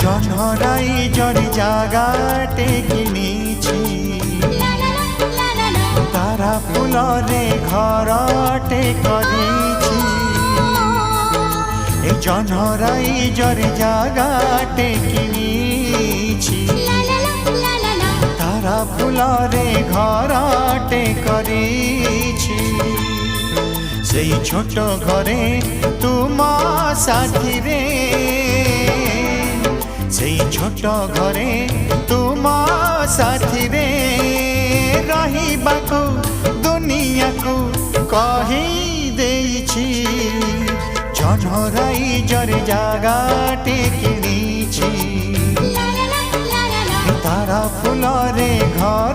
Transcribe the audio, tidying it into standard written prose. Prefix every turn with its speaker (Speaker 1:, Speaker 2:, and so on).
Speaker 1: জনরাই জরি জাগাটে কিনিছি তারা ফুলরে ঘরটে করিছি এই জনরাই জরি জাগাটে কিনিছি তারা ফুলরে ঘরটে করিছি সেই ছোট ঘরে তুম সাথী রে সেই ছোট ঘরে তুম সাথী রে রহিবাকু দুনিয়াকু কহি দেইছি জনরাই জরে জাগাটে কিনিছি তারা ফুলরে ঘর